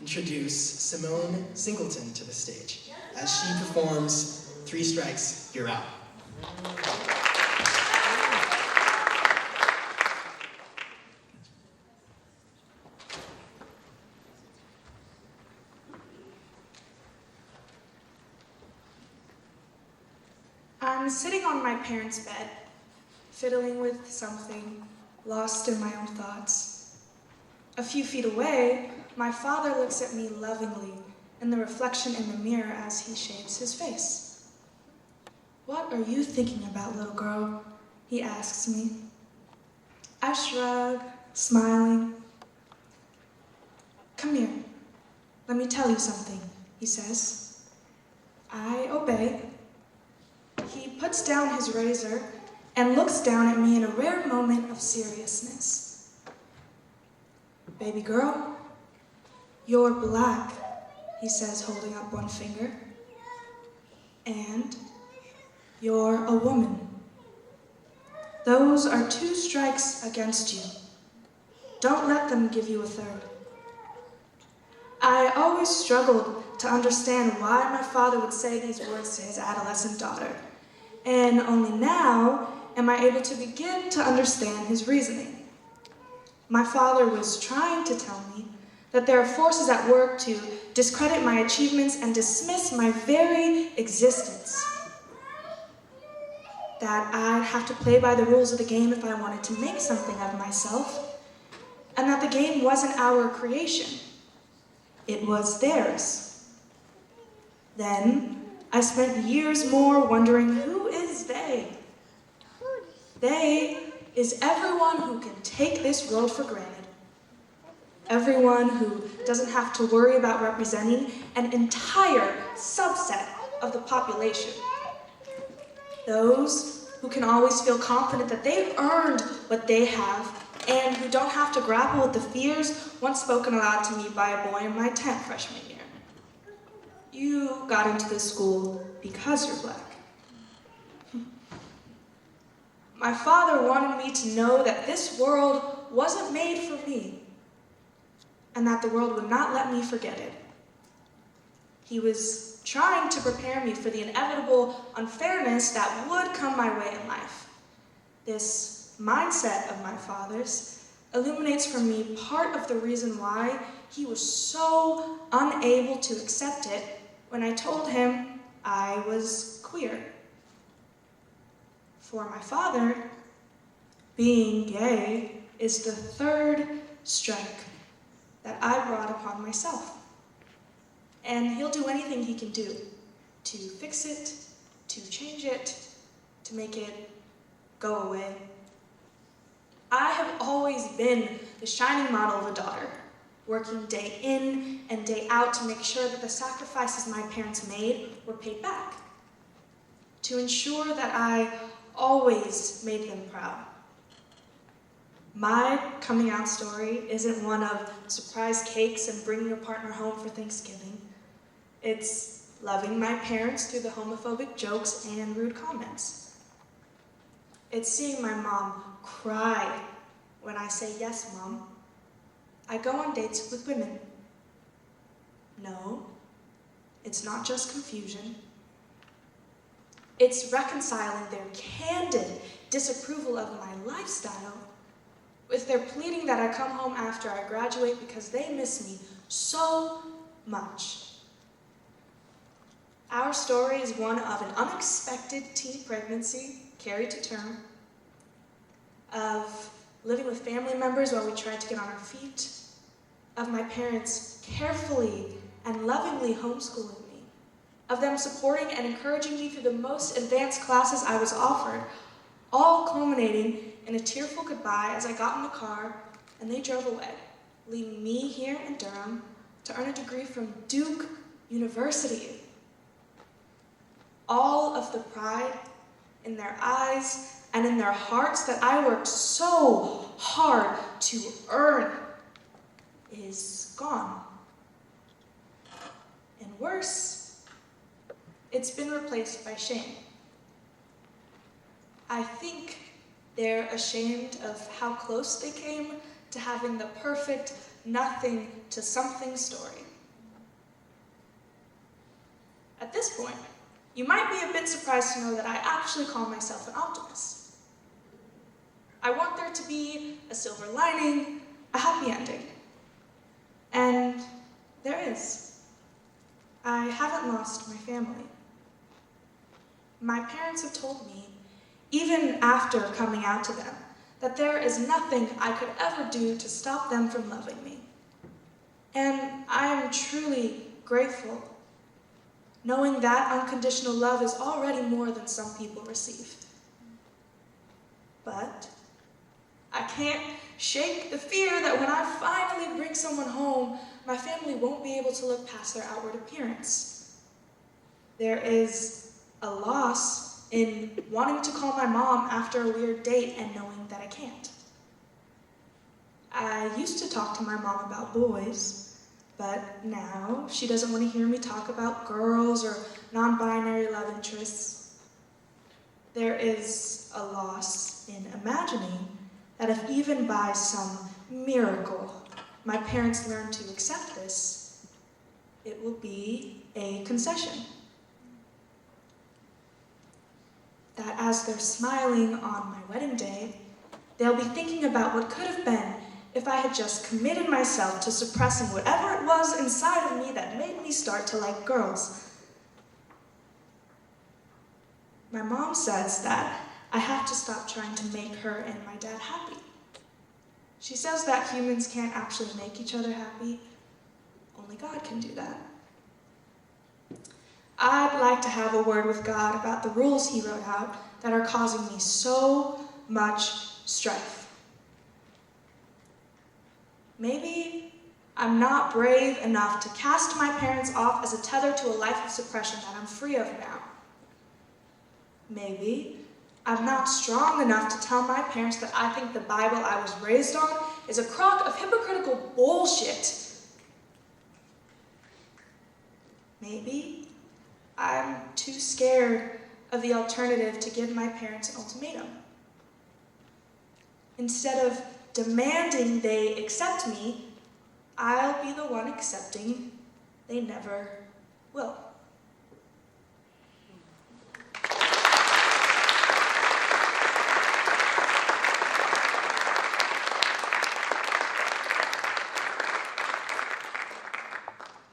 introduce Simone Singleton to the stage as she performs Three Strikes, You're Out. I'm sitting on my parents' bed, fiddling with something, lost in my own thoughts. A few feet away, my father looks at me lovingly in the reflection in the mirror as he shaves his face. "What are you thinking about, little girl?" he asks me. I shrug, smiling. "Come here, let me tell you something," he says. I obey. He puts down his razor and looks down at me in a rare moment of seriousness. "Baby girl, you're black," he says, holding up one finger. "And you're a woman. Those are 2 strikes against you. Don't let them give you a 3rd. I always struggled to understand why my father would say these words to his adolescent daughter, and only now am I able to begin to understand his reasoning. My father was trying to tell me that there are forces at work to discredit my achievements and dismiss my very existence. That I'd have to play by the rules of the game if I wanted to make something of myself, and that the game wasn't our creation. It was theirs. Then I spent years more wondering, who is they? They is everyone who can take this world for granted. Everyone who doesn't have to worry about representing an entire subset of the population. Those who can always feel confident that they've earned what they have, and who don't have to grapple with the fears once spoken aloud to me by a boy in my 10th freshman year. You got into this school because you're black. My father wanted me to know that this world wasn't made for me, and that the world would not let me forget it. He was trying to prepare me for the inevitable unfairness that would come my way in life. This mindset of my father's illuminates for me part of the reason why he was so unable to accept it when I told him I was queer. For my father, being gay is the 3rd strike that I brought upon myself. And he'll do anything he can do to fix it, to change it, to make it go away. I have always been the shining model of a daughter, working day in and day out to make sure that the sacrifices my parents made were paid back, to ensure that I always made them proud. My coming out story isn't one of surprise cakes and bringing your partner home for Thanksgiving. It's loving my parents through the homophobic jokes and rude comments. It's seeing my mom cry when I say, "Yes, Mom." I go on dates with women. No, it's not just confusion. It's reconciling their candid disapproval of my lifestyle with their pleading that I come home after I graduate because they miss me so much. Our story is one of an unexpected teen pregnancy carried to term, of living with family members while we tried to get on our feet, of my parents carefully and lovingly homeschooling me, of them supporting and encouraging me through the most advanced classes I was offered, all culminating in a tearful goodbye as I got in the car and they drove away, leaving me here in Durham to earn a degree from Duke University. All of the pride in their eyes and in their hearts that I worked so hard to earn is gone. And worse, it's been replaced by shame. I think they're ashamed of how close they came to having the perfect nothing to something story. At this point, you might be a bit surprised to know that I actually call myself an optimist. I want there to be a silver lining, a happy ending. And there is. I haven't lost my family. My parents have told me, even after coming out to them, that there is nothing I could ever do to stop them from loving me. And I am truly grateful, knowing that unconditional love is already more than some people receive. But I can't shake the fear that when I finally bring someone home, my family won't be able to look past their outward appearance. There is a loss in wanting to call my mom after a weird date and knowing that I can't. I used to talk to my mom about boys, but now she doesn't want to hear me talk about girls or non-binary love interests. There is a loss in imagining that if even by some miracle my parents learn to accept this, it will be a concession. That as they're smiling on my wedding day, they'll be thinking about what could have been if I had just committed myself to suppressing whatever it was inside of me that made me start to like girls. My mom says that I have to stop trying to make her and my dad happy. She says that humans can't actually make each other happy. Only God can do that. I'd like to have a word with God about the rules he wrote out that are causing me so much strife. Maybe I'm not brave enough to cast my parents off as a tether to a life of suppression that I'm free of now. Maybe I'm not strong enough to tell my parents that I think the Bible I was raised on is a crock of hypocritical bullshit. Maybe I'm too scared of the alternative to give my parents an ultimatum. Instead of demanding they accept me, I'll be the one accepting they never will.